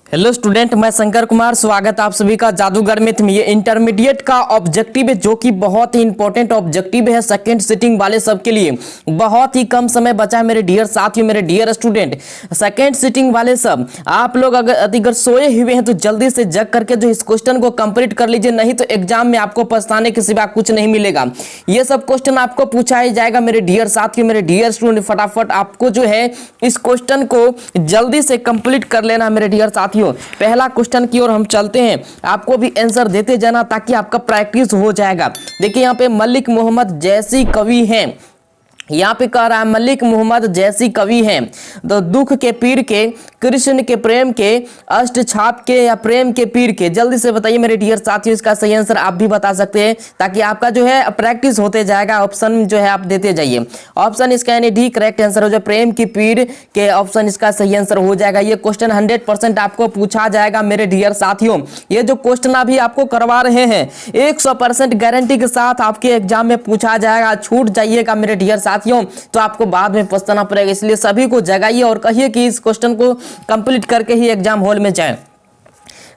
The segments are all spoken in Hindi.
हेलो स्टूडेंट, मैं शंकर कुमार। स्वागत आप सभी का जादूगर मिथ में। ये इंटरमीडिएट का ऑब्जेक्टिव है जो कि बहुत ही इंपॉर्टेंट ऑब्जेक्टिव है सेकंड सिटिंग वाले सबके लिए। बहुत ही कम समय बचा है मेरे डियर साथियों, मेरे डियर स्टूडेंट। सेकंड सिटिंग वाले सब आप लोग अगर सोए हुए हैं तो जल्दी से जग करके जो इस क्वेश्चन को कंप्लीट कर लीजिए, नहीं तो एग्जाम में आपको पछताने के सिवा कुछ नहीं मिलेगा। ये सब क्वेश्चन आपको पूछा ही जाएगा मेरे डियर साथियों, मेरे डियर स्टूडेंट। फटाफट आपको जो है इस क्वेश्चन को जल्दी से कंप्लीट कर लेना मेरे डियर साथियों। पहला क्वेश्चन की ओर हम चलते हैं, आपको भी आंसर देते जाना ताकि आपका प्रैक्टिस हो जाएगा। देखिए यहाँ पे मलिक मोहम्मद जैसी कवि हैं, यहाँ पे कह रहा है मलिक मोहम्मद जैसी कवि हैं तो दुख के पीर के, कृष्ण के प्रेम के, अष्ट छाप के या प्रेम के पीर के। जल्दी से बताइए मेरे डियर साथियों, इसका सही आंसर आप भी बता सकते हैं ताकि आपका जो है प्रैक्टिस होते जाएगा। ऑप्शन जो है आप देते जाइए। ऑप्शन इसका यानी डी करेक्ट आंसर हो जाए, प्रेम की पीर के ऑप्शन इसका सही आंसर हो जाएगा। ये क्वेश्चन 100% आपको पूछा जाएगा मेरे डियर साथियों। ये जो क्वेश्चन अभी आपको करवा रहे हैं 100% गारंटी के साथ आपके एग्जाम में पूछा जाएगा। छूट जाइएगा मेरे डियर साथियों तो आपको बाद में पछताना पड़ेगा। इसलिए सभी को जगाइए और कहिए कि इस क्वेश्चन को कंप्लीट करके ही एग्जाम हॉल में जाएं।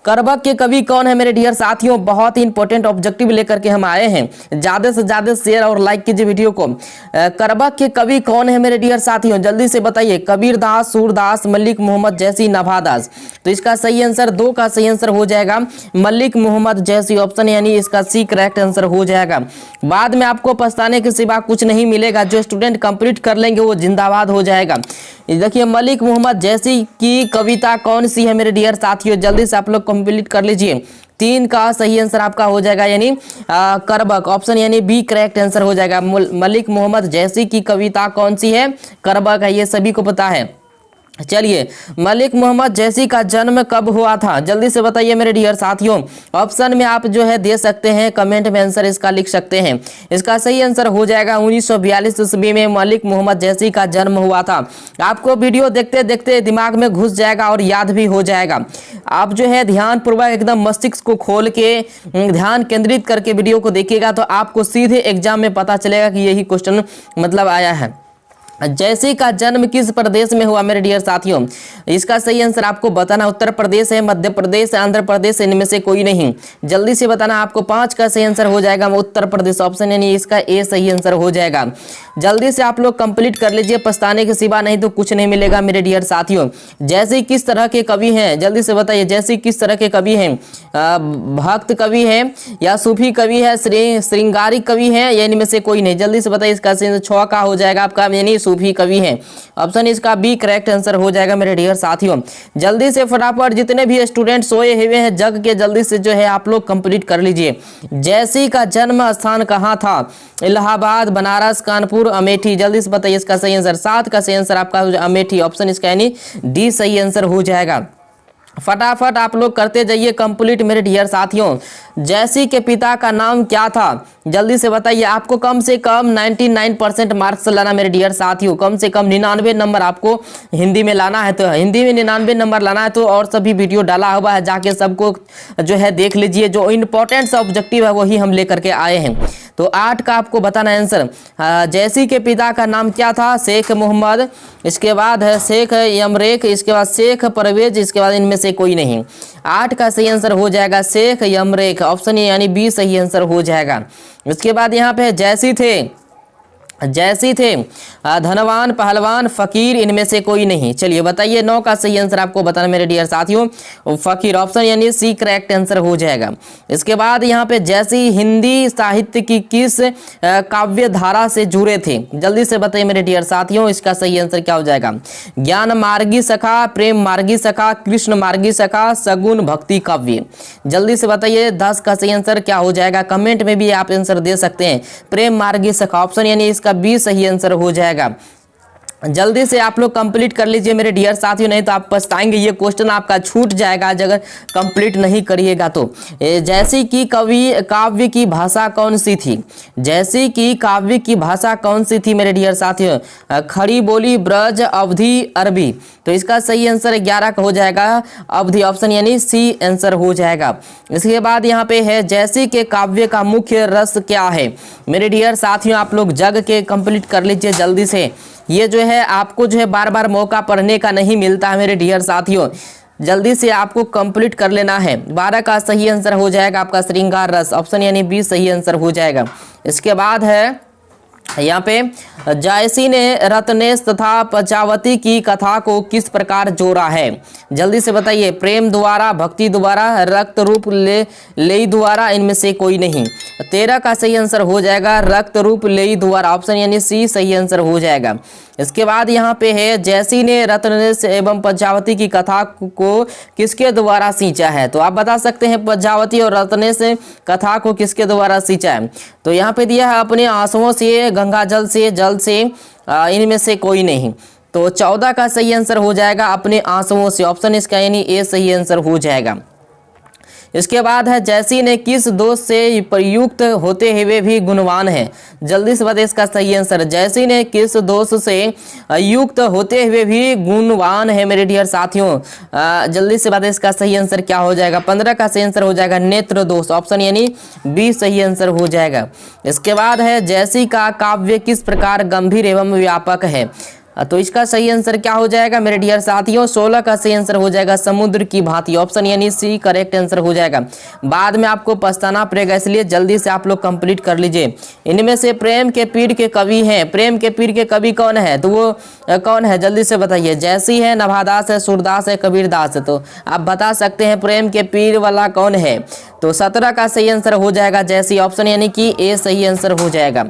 करबक के कवि कौन है मेरे डियर साथियों? बहुत ही इंपॉर्टेंट ऑब्जेक्टिव लेकर के हम आए हैं। ज्यादा से ज्यादा शेयर और लाइक कीजिए वीडियो को। करबक के कवि कौन है मेरे डियर साथियों? जल्दी से बताइए। कबीरदास, सूरदास, मलिक मोहम्मद जैसी, नवादास। तो इसका सही आंसर 2 का सही आंसर हो जाएगा मलिक मोहम्मद जैसी ऑप्शन, यानी इसका सी करेक्ट आंसर हो जाएगा। बाद में आपको पछताने के सिवा कुछ नहीं मिलेगा। जो स्टूडेंट कंप्लीट कर लेंगे वो जिंदाबाद हो जाएगा। देखिए मलिक मोहम्मद जैसी की कविता कौन सी है मेरे डियर साथियों? जल्दी से आप लोग कंप्लीट कर लीजिए। 3 का सही आंसर आपका हो जाएगा, यानी करबक ऑप्शन यानी बी करेक्ट आंसर हो जाएगा। मलिक मोहम्मद जैसी की कविता कौन सी है? करबक है, ये सभी को पता है। चलिए, मलिक मोहम्मद जैसी का जन्म कब हुआ था? जल्दी से बताइए मेरे डियर साथियों। ऑप्शन में आप जो है दे सकते हैं, कमेंट में आंसर इसका लिख सकते हैं। इसका सही आंसर हो जाएगा 1942 ईस्वी में मलिक मोहम्मद जैसी का जन्म हुआ था। आपको वीडियो देखते देखते दिमाग में घुस जाएगा और याद भी हो जाएगा। आप जो है ध्यानपूर्वक एकदम मस्तिष्क को खोल के ध्यान केंद्रित करके वीडियो को देखिएगा तो आपको सीधे एग्जाम में पता चलेगा कि यही क्वेश्चन मतलब आया है। जैसी का जन्म किस प्रदेश में हुआ मेरे डियर साथियों? इसका सही आंसर आपको बताना। उत्तर प्रदेश है, मध्य प्रदेश, आंध्र प्रदेश, इनमें से कोई नहीं। जल्दी से बताना। आपको 5 का सही आंसर हो जाएगा उत्तर प्रदेश ऑप्शन, यानी इसका ए सही आंसर हो जाएगा। जल्दी से आप लोग कंप्लीट कर लीजिए, पछताने के सिवा नहीं तो कुछ नहीं मिलेगा मेरे डियर साथियों। जैसी किस तरह के कवि हैं? जल्दी से बताइए। जैसी किस तरह के कवि हैं? भक्त कवि है या सूफी कवि है, श्रृंगारिक कवि है, या इनमें से कोई नहीं? जल्दी से बताइए। इसका सही आंसर 6 का हो जाएगा आपका, यानी सूफी कवि हैं। ऑप्शन इसका बी करेक्ट आंसर हो जाएगा मेरे डियर साथियों। जल्दी से फटाफट जितने भी स्टूडेंट सोए हुए हैं जग के जल्दी से जो है आप लोग कंप्लीट कर लीजिए। जैसी का जन्म स्थान कहाँ था? इलाहाबाद, बनारस, कानपुर, अमेठी। जल्दी से बताइए इसका सही आंसर। 7 का सही आंसर आपका अमेठी ऑप्शन इसका यानी डी सही आंसर हो जाएगा। फटाफट आप लोग करते जाइए कंप्लीट मेरे डियर साथियों। जैसी के पिता का नाम क्या था? जल्दी से बताइए। आपको कम से कम 99% मार्क्स लाना मेरे डियर साथियों। कम से कम 99 नंबर आपको हिंदी में लाना है। तो हिंदी में 99 नंबर लाना है तो और सभी वीडियो डाला हुआ है, जाके सबको जो है देख लीजिए। जो इंपॉर्टेंट सा ऑब्जेक्टिव है वही हम लेकर के आए हैं। तो 8 का आपको बताना आंसर। जैसी के पिता का नाम क्या था? शेख मोहम्मद, इसके बाद है शेख यमरेख, इसके बाद शेख परवेज, इसके बाद इनमें से कोई नहीं। 8 का सही आंसर हो जाएगा शेख यमरेख ऑप्शन यानी बी सही आंसर हो जाएगा। इसके बाद यहाँ पे जैसी थे धनवान, पहलवान, फकीर, इनमें से कोई नहीं। चलिए बताइए। 9 का सही आंसर आपको बताना मेरे डियर साथियों। फकीर ऑप्शन यानी सी करेक्ट आंसर हो जाएगा। इसके बाद यहाँ पे जैसी हिंदी साहित्य की किस काव्य धारा से जुड़े थे? जल्दी से बताइए मेरे डियर साथियों। इसका सही आंसर क्या हो जाएगा? ज्ञान मार्गी सखा, प्रेम मार्गी सखा, कृष्ण मार्गी सखा, सगुन भक्ति काव्य। जल्दी से बताइए 10 का सही आंसर क्या हो जाएगा? कमेंट में भी आप आंसर दे सकते हैं। प्रेम मार्गी सखा ऑप्शन यानी इसका बी सही आंसर हो जाएगा। जल्दी से आप लोग कंप्लीट कर लीजिए मेरे डियर साथियों, नहीं तो आप पछताएंगे। ये क्वेश्चन आपका छूट जाएगा अगर कंप्लीट नहीं करिएगा तो। जैसी की काव्य की भाषा कौन सी थी? जैसी की काव्य की भाषा कौन सी थी मेरे डियर साथियों? खड़ी बोली, ब्रज, अवधि, अरबी। तो इसका सही आंसर 11 का हो जाएगा, अवधि ऑप्शन यानी सी आंसर हो जाएगा। इसके बाद यहाँ पे है जैसी के काव्य का मुख्य रस क्या है? मेरे डियर साथियों आप लोग जग के कंप्लीट कर लीजिए जल्दी से। ये जो है आपको जो है बार बार मौका पढ़ने का नहीं मिलता है मेरे डियर साथियों। जल्दी से आपको कंप्लीट कर लेना है। 12 का सही आंसर हो जाएगा आपका श्रृंगार रस, ऑप्शन यानी बी सही आंसर हो जाएगा। इसके बाद है यहाँ पे जायसी ने रत्नेश तथा पचावती की कथा को किस प्रकार जोड़ा है, जल्दी से बताइए। प्रेम द्वारा, भक्ति द्वारा, रक्त रूप ले द्वारा, इनमें से कोई नहीं। 13 का सही आंसर हो जाएगा रक्त रूप ले द्वारा, ऑप्शन यानी सी सही आंसर हो जाएगा। इसके बाद यहाँ पे है जैसी ने रत्नेश एवं पद्मावती की कथा को किसके द्वारा सींचा है, तो आप बता सकते हैं पद्मावती और रत्नेश कथा को किसके द्वारा सींचा है, तो यहाँ पे दिया है अपने आंसुओं से, गंगा जल से, इनमें से कोई नहीं। तो 14 का सही आंसर हो जाएगा अपने आंसुओं से, ऑप्शन इसका यानी ए सही आंसर हो जाएगा। इसके बाद है जैसी ने किस दोष से प्रयुक्त होते हुए भी गुणवान है, जल्दी से बताइए इसका सही आंसर। जैसी ने किस दोष से युक्त होते हुए भी गुणवान है मेरे डियर साथियों, जल्दी से बताइए इसका सही आंसर क्या हो जाएगा। 15 का सही आंसर हो जाएगा नेत्र दोष, ऑप्शन यानी बी सही आंसर हो जाएगा। इसके बाद है जैसी का काव्य किस प्रकार गंभीर एवं व्यापक है, तो इसका सही आंसर क्या हो जाएगा मेरे डियर साथियों। 16 का सही आंसर हो जाएगा समुद्र की भांति, ऑप्शन यानी सी करेक्ट आंसर हो जाएगा। बाद में आपको पछताना पड़ेगा, इसलिए जल्दी से आप लोग कंप्लीट कर लीजिए। इनमें से प्रेम के पीर के कवि हैं, प्रेम के पीर के कवि कौन है, तो वो कौन है जल्दी से बताइए। जैसी है, नभादास है, सूरदास है, कबीरदास है, तो आप बता सकते हैं प्रेम के पीर वाला कौन है। तो 17 का सही आंसर हो जाएगा जैसी, ऑप्शन यानी कि ए सही आंसर हो जाएगा।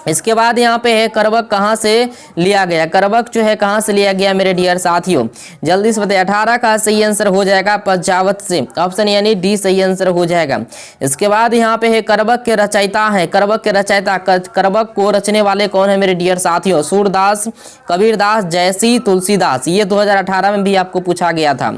इसके बाद यहाँ पे है करवक कहाँ से लिया गया, करवक जो है कहाँ से लिया गया मेरे डियर साथियों, जल्दी से बताइए। 18 का सही आंसर हो जाएगा पद्मावत से, ऑप्शन यानी डी सही आंसर हो जाएगा। इसके बाद यहाँ पे है करवक के रचयिता है, करवक के रचयिता, करवक को रचने वाले कौन है मेरे डियर साथियों। सूरदास, कबीरदास, जैसी, तुलसीदास, ये 2018 में भी आपको पूछा गया था।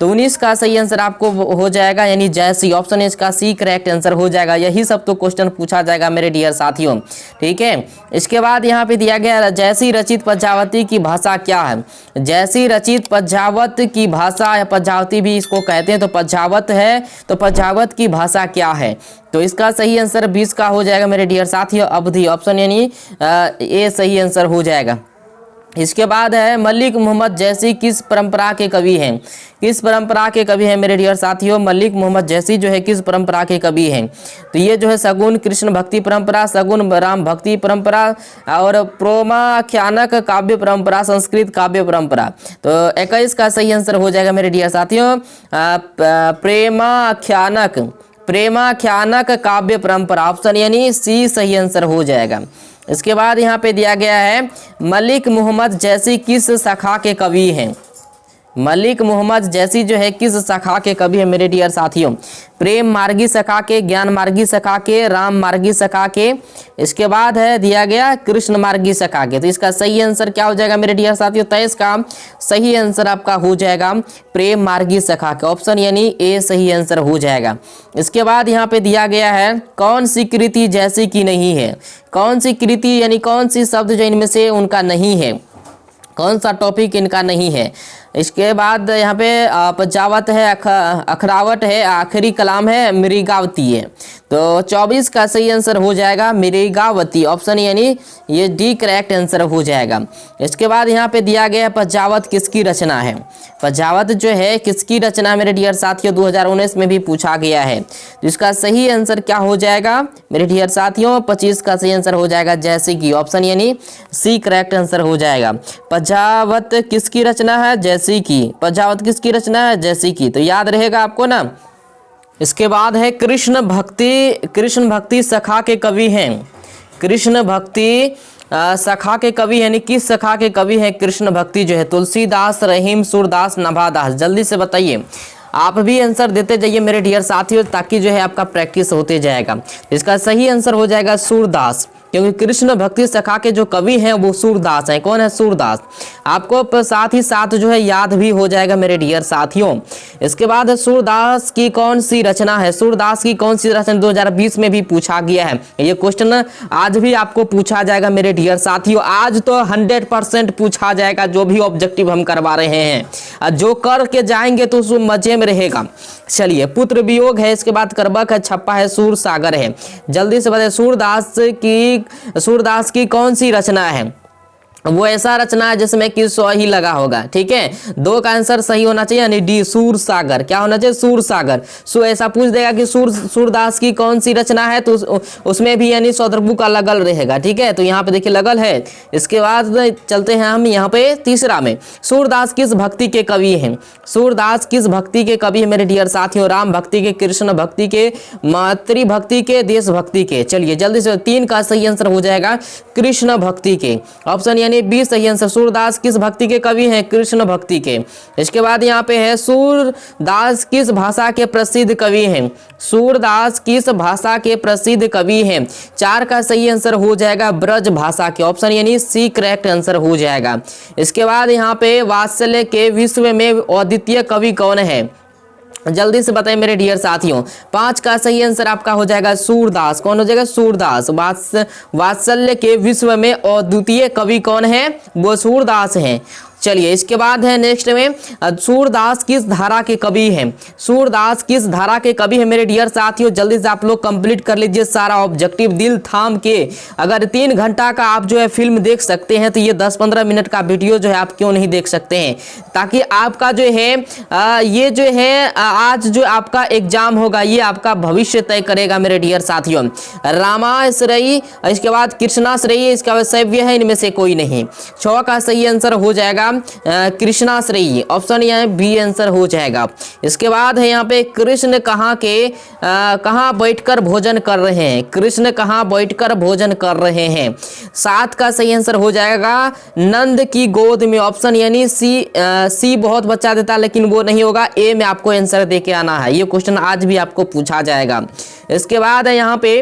तो 19 का सही आंसर आपको हो जाएगा यानी जैसी, ऑप्शन इसका सी करेक्ट आंसर हो जाएगा। यही सब तो क्वेश्चन पूछा जाएगा मेरे डियर साथियों, ठीक है। इसके बाद यहाँ पे दिया गया जैसी रचित पद्मावती की भाषा क्या है, जैसी रचित पद्मावत की भाषा, या पद्मावती भी इसको कहते हैं, तो पद्मावत है, तो पद्मावत की भाषा क्या है, तो इसका सही आंसर 20 का हो जाएगा मेरे डियर साथियों अवधि, ऑप्शन यानी ए सही आंसर हो जाएगा। इसके बाद है मलिक मोहम्मद जैसी किस परंपरा के कवि हैं, किस परंपरा के कवि हैं मेरे डियर साथियों। मलिक मोहम्मद जैसी जो है किस परंपरा के कवि हैं, तो ये जो है सगुन कृष्ण भक्ति परंपरा, सगुन राम भक्ति परंपरा और प्रोमाख्यानक काव्य परंपरा, संस्कृत काव्य परंपरा। तो 21 का सही आंसर हो जाएगा मेरे डियर साथियों प्रेमाख्यानक काव्य परंपरा, ऑप्शन यानी सी सही आंसर हो जाएगा। इसके बाद यहाँ पे दिया गया है मलिक मोहम्मद जैसी किस शाखा के कवि हैं, मलिक मोहम्मद जैसी जो है किस शाखा के कवि है मेरे डियर साथियों। प्रेम मार्गी शाखा के, ज्ञान मार्गी शाखा के, राम मार्गी शाखा के, इसके बाद है दिया गया कृष्ण मार्गी शाखा के। तो इसका सही आंसर क्या हो जाएगा मेरे डियर साथियों, 23 का सही आंसर आपका हो जाएगा प्रेम मार्गी शाखा के, ऑप्शन यानी ए सही आंसर हो जाएगा। इसके बाद यहाँ पे दिया गया है कौन सी कृति जैसी की नहीं है, कौन सी कृति यानी कौन सी शब्द जो इनमें से उनका नहीं है, कौन सा टॉपिक इनका नहीं है। इसके बाद यहाँ पे पद्मावत है, अखरावट है, आखिरी कलाम है, मृगावती है। तो 24 का सही आंसर हो जाएगा मृगावती, ऑप्शन यानी ये डी करेक्ट आंसर हो जाएगा। इसके बाद यहाँ पे दिया गया पद्मावत किसकी रचना है, पद्मावत जो है किसकी रचना मेरे डियर साथियों 2019 में भी पूछा गया है। तो इसका सही आंसर क्या हो जाएगा मेरे डियर साथियों, 25 का सही आंसर हो जाएगा जैसी की, ऑप्शन यानी सी करेक्ट आंसर हो जाएगा। पद्मावत किसकी रचना है, जैसी की, पद्मावत किसकी रचना है, जैसी की, तो याद रहेगा आपको ना। इसके बाद है कृष्ण भक्ति सखा के कवि हैं, कृष्ण भक्ति सखा के कवि यानी किस सखा के कवि है कृष्ण भक्ति जो है, तुलसीदास, रहीम, सूरदास, नभादास, जल्दी से बताइए। आप भी आंसर देते जाइए मेरे डियर साथियों ताकि जो है आपका प्रैक्टिस होते जाएगा। इसका सही आंसर हो जाएगा सूरदास, क्योंकि कृष्ण भक्ति सखा के जो कवि हैं वो सूरदास हैं। कौन है, सूरदास। आपको साथ ही साथ जो है याद भी हो जाएगा मेरे डियर साथियों। इसके बाद सूरदास की कौन सी रचना है, सूरदास की कौन सी रचना 2020 में भी पूछा गया है। ये क्वेश्चन आज भी आपको पूछा जाएगा मेरे डियर साथियों, आज तो 100% पूछा जाएगा जो भी ऑब्जेक्टिव हम करवा रहे हैं। जो करके जाएंगे तो उसमें मजे में रहेगा। चलिए, पुत्र वियोग है, इसके बाद करबक है, छप्पा है, सूर सागर है। जल्दी से बताइए सूरदास की कौन सी रचना है, वो ऐसा रचना है जिसमें कि स्व ही लगा होगा। ठीक है, 2 का आंसर सही होना चाहिए, यानी डी सूर सागर। क्या होना चाहिए? सूर सागर। ऐसा पूछ देगा कि सूरदास की कौन सी रचना है, तो उसमें भी यानी सौद्रभु का लगल रहेगा। ठीक है, तो यहाँ पे देखिए लगल है। इसके बाद चलते हैं हम यहाँ पे तीसरा में, सूरदास किस भक्ति के कवि हैं? सूरदास किस भक्ति के कवि है मेरे डियर साथियों? राम भक्ति के, कृष्ण भक्ति के, मातृ भक्ति के, देशभक्ति के? चलिए जल्दी से 3 का सही आंसर हो जाएगा कृष्ण भक्ति के। ऑप्शन यानी बी सही आंसर। सूरदास किस भक्ति के कवि हैं? कृष्ण भक्ति के। इसके बाद यहाँ पे है सूरदास किस भाषा के प्रसिद्ध कवि हैं? सूरदास किस भाषा के प्रसिद्ध कवि हैं? 4 का सही आंसर हो जाएगा ब्रज भाषा के। ऑप्शन यानी सी करेक्ट आंसर हो जाएगा। इसके बाद यहाँ पे वात्सल्य के विश्व में अद्वितीय कवि कौन है? जल्दी से बताएं मेरे डियर साथियों। 5 का सही आंसर आपका हो जाएगा सूरदास। कौन हो जाएगा? सूरदास। वात्सल्य के विश्व में अद्वितीय कवि कौन है? वो सूरदास हैं। चलिए इसके बाद है नेक्स्ट में, सूरदास किस धारा के कवि हैं? सूरदास किस धारा के कवि हैं मेरे डियर साथियों? जल्दी से आप लोग कंप्लीट कर लीजिए सारा ऑब्जेक्टिव दिल थाम के। अगर 3 घंटा का आप जो है फिल्म देख सकते हैं तो ये 10-15 मिनट का वीडियो जो है आप क्यों नहीं देख सकते हैं, ताकि आपका जो है ये जो है आज जो आपका एग्जाम होगा ये आपका भविष्य तय करेगा मेरे डियर साथियों। रामाश्रयी, इसके बाद कृष्णाश्रयी, इसके बाद सव्य है, इनमें से कोई नहीं। 6 का सही आंसर हो जाएगा कृष्णाश्रयी। ऑप्शन यहाँ बी आंसर हो जाएगा। इसके बाद है यहाँ पे कृष्ण कहाँ बैठकर भोजन कर रहे हैं? कृष्ण कहाँ बैठकर भोजन कर रहे हैं? 7 का सही आंसर हो जाएगा नंद की गोद में। ऑप्शन यानी सी बहुत बच्चा देता लेकिन वो नहीं होगा, ए में आपको आंसर दे के आना है। ये क्वेश्चन आज भी आपको पूछा जाएगा। इसके बाद है यहाँ पे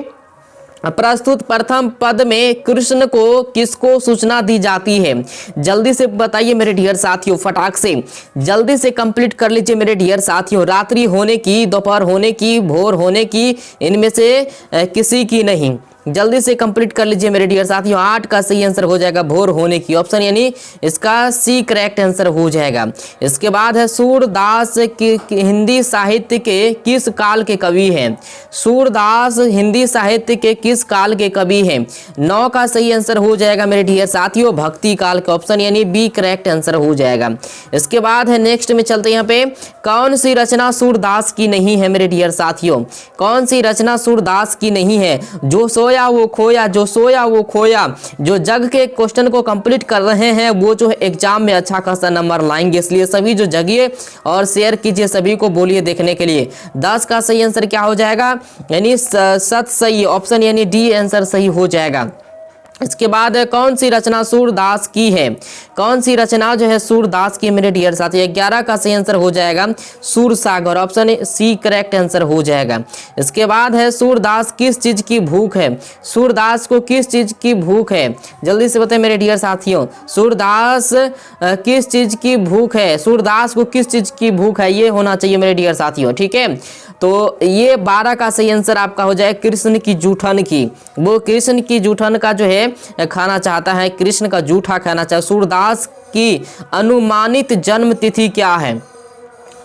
प्रस्तुत प्रथम पद में कृष्ण को किसको सूचना दी जाती है? जल्दी से बताइए मेरे डियर साथियों, फटाक से जल्दी से कंप्लीट कर लीजिए मेरे डियर साथियों। रात्रि होने की, दोपहर होने की, भोर होने की, इनमें से किसी की नहीं। जल्दी से कंप्लीट कर लीजिए मेरे डियर साथियों। 8 का सही आंसर हो जाएगा भोर होने की। ऑप्शन यानी इसका सी करेक्ट आंसर हो जाएगा। इसके बाद है सूरदास हिंदी साहित्य के किस काल के कवि हैं? सूरदास हिंदी साहित्य के किस काल के कवि हैं? 9 का सही आंसर हो जाएगा मेरे डियर साथियों भक्ति काल का। ऑप्शन यानी बी करेक्ट आंसर हो जाएगा। इसके बाद है नेक्स्ट में चलते हैं यहाँ पे, कौन सी रचना सूरदास की नहीं है मेरे डियर साथियों? कौन सी रचना सूरदास की नहीं है? जो सोया वो खोया, जो सोया वो खोया, जो जग के क्वेश्चन को कंप्लीट कर रहे हैं वो जो है एग्जाम में अच्छा खासा नंबर लाएंगे, इसलिए सभी जो जगिए और शेयर कीजिए, सभी को बोलिए देखने के लिए। 10 का सही आंसर क्या हो जाएगा? यानी सत सही। ऑप्शन यानी डी आंसर सही हो जाएगा। इसके बाद कौन सी रचना सूरदास की है? कौन सी रचना जो है सूरदास की मेरे डियर साथी? 11 का सही आंसर हो जाएगा सूर सागर। ऑप्शन सी करेक्ट आंसर हो जाएगा। इसके बाद है सूरदास किस चीज की भूख है? सूरदास को किस चीज की भूख है? जल्दी से बताएं मेरे डियर साथियों, सूरदास किस चीज की भूख है? सूरदास को किस चीज की भूख है, ये होना चाहिए मेरे डियर साथियों। ठीक है, तो ये 12 का सही आंसर आपका हो जाए कृष्ण की जूठन की। वो कृष्ण की जूठन का जो है खाना चाहता है, कृष्ण का जूठा खाना चाहता है। सूरदास की अनुमानित जन्म तिथि क्या है?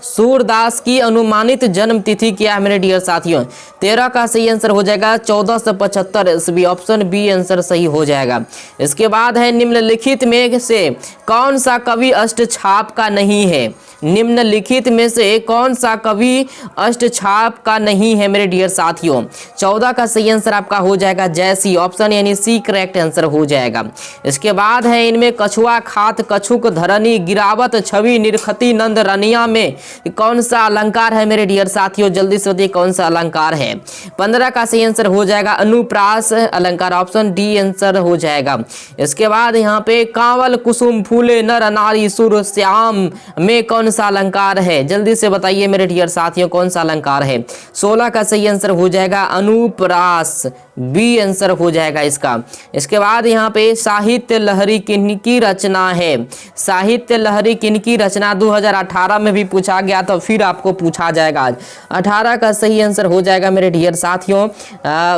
सूरदास की अनुमानित जन्म तिथि क्या है मेरे डियर साथियों? 13 का सही आंसर हो जाएगा 1475 ईस्वी। ऑप्शन बी आंसर सही हो जाएगा। इसके बाद है निम्नलिखित में से कौन सा कवि अष्टछाप का नहीं है? निम्नलिखित में से कौन सा कवि अष्टछाप का नहीं है मेरे डियर साथियों? 14 का सही आंसर आपका हो जाएगा जैसी। ऑप्शन यानी सी करेक्ट आंसर हो जाएगा। इसके बाद है इनमें कछुआ खात, कछुक धरनी, गिरावत छवि, निरखती नंद रनिया में कौन सा अलंकार है मेरे डियर साथियों? जल्दी से बताइए कौन सा अलंकार है? 15 का सही आंसर हो जाएगा अनुप्रास अलंकार। ऑप्शन डी आंसर हो जाएगा। इसके बाद यहाँ पे कांवल कुसुम फूले नर नारी सुर श्याम में कौन सा अलंकार है? जल्दी से बताइए मेरे डियर साथियों कौन सा अलंकार है? 16 का सही आंसर हो जाएगा अनुप्रास, बी आंसर हो जाएगा इसका। इसके बाद यहाँ पे साहित्य लहरी किनकी रचना है? साहित्य लहरी किनकी रचना 2018 में भी पूछा गया, तो फिर आपको पूछा जाएगा आज। 18 का सही आंसर हो जाएगा मेरे डियर साथियों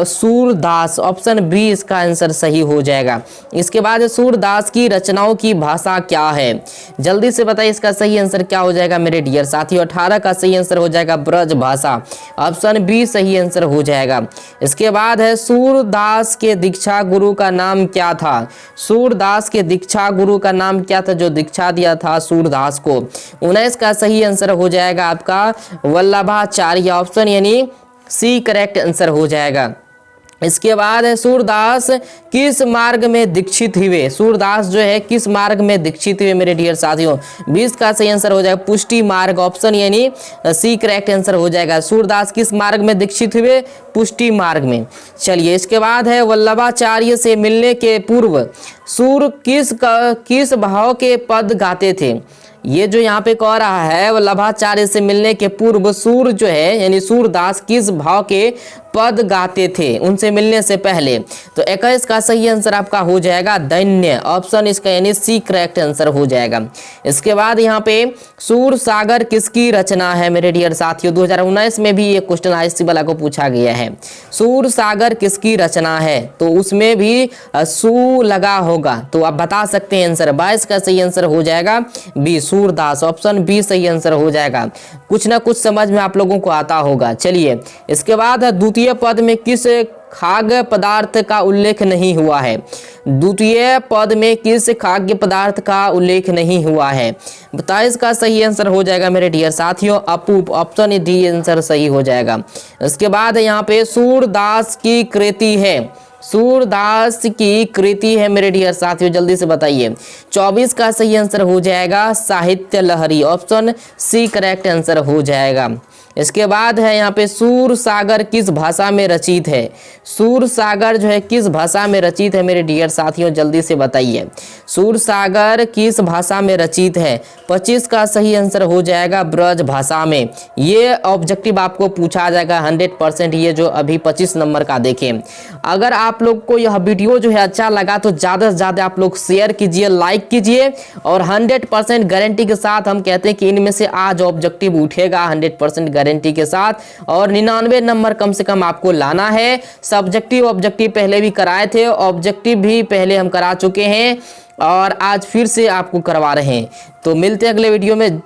सूरदास। ऑप्शन बी इसका आंसर सही हो जाएगा। इसके बाद सूरदास की रचनाओं की भाषा क्या है? जल्दी से बताइए इसका सही आंसर क्या क्या हो जाएगा मेरे डियर साथियों? 18 का सही आंसर हो जाएगा ब्रज भाषा, ऑप्शन बी सही आंसर हो जाएगा। इसके बाद है सूरदास के दीक्षा गुरु का नाम क्या था? सूरदास के दीक्षा गुरु का नाम क्या था जो दीक्षा दिया था सूरदास को? 19 का सही आंसर हो जाएगा आपका वल्लभाचार्य, ऑप्शन यानी सी करेक्ट आंसर हो जाएगा। इसके बाद है सूरदास किस मार्ग में दीक्षित हुए? सूरदास जो है किस मार्ग में दीक्षित हुए मेरे डियर साथियों? 20 का सही आंसर हो जाएगा पुष्टि मार्ग, ऑप्शन यानी सी करेक्ट आंसर हो जाएगा। सूरदास किस मार्ग में दीक्षित हुए? पुष्टि मार्ग में। चलिए इसके बाद है वल्लभाचार्य से मिलने के पूर्व सूर किस भाव के पद गाते थे? ये जो यहाँ पे कह रहा है वल्लभाचार्य से मिलने के पूर्व सूर जो है यानी सूरदास किस भाव के पद गाते थे उनसे मिलने से पहले? तो 21 का सही आंसर आपका हो जाएगा दैन्य, ऑप्शन इसका यानी सी करेक्ट आंसर हो जाएगा। इसके बाद यहाँ पे सूर सागर किसकी रचना है मेरे डियर साथियों? 2019 में भी ये क्वेश्चन आईएससी वाला को पूछा गया है। सूर सागर किसकी रचना है? तो उसमें भी सू लगा होगा, तो आप बता सकते हैं आंसर। 22 का सही आंसर हो जाएगा बी सूरदास, ऑप्शन बी सही आंसर हो जाएगा। कुछ ना कुछ समझ में आप लोगों को आता होगा। चलिए इसके बाद द्वितीय पद में किस खाद्य पदार्थ का उल्लेख नहीं हुआ है? द्वितीय पद में किस खाद्य पदार्थ का उल्लेख नहीं हुआ है? 22 का सही आंसर हो जाएगा मेरे डियर साथियों अपूप, ऑप्शन डी आंसर सही हो जाएगा। इसके बाद यहाँ पे सूरदास की कृति है, सूरदास की कृति है मेरे डियर साथियों, जल्दी से बताइए। 24 का सही आंसर हो जाएगा साहित्य लहरी, ऑप्शन सी करेक्ट आंसर हो जाएगा। इसके बाद है यहाँ पे सूर सागर किस भाषा में रचित है? सूर सागर जो है किस भाषा में रचित है मेरे डियर साथियों, जल्दी से बताइए। सूर सागर किस भाषा में रचित है? 25 का सही आंसर हो जाएगा ब्रज भाषा में। ये ऑब्जेक्टिव आपको पूछा जाएगा 100%, ये जो अभी 25 नंबर का देखें। अगर आप लोग को यह वीडियो जो है अच्छा लगा तो ज़्यादा से ज़्यादा आप लोग शेयर कीजिए, लाइक कीजिए, और 100% गारंटी के साथ हम कहते हैं कि इनमें से आज ऑब्जेक्टिव उठेगा 100% गारंटी के साथ, और 99 नंबर कम से कम आपको लाना है। सब्जेक्टिव ऑब्जेक्टिव पहले भी कराए थे, ऑब्जेक्टिव भी पहले हम करा चुके हैं, और आज फिर से आपको करवा रहे हैं। तो मिलते हैं अगले वीडियो में।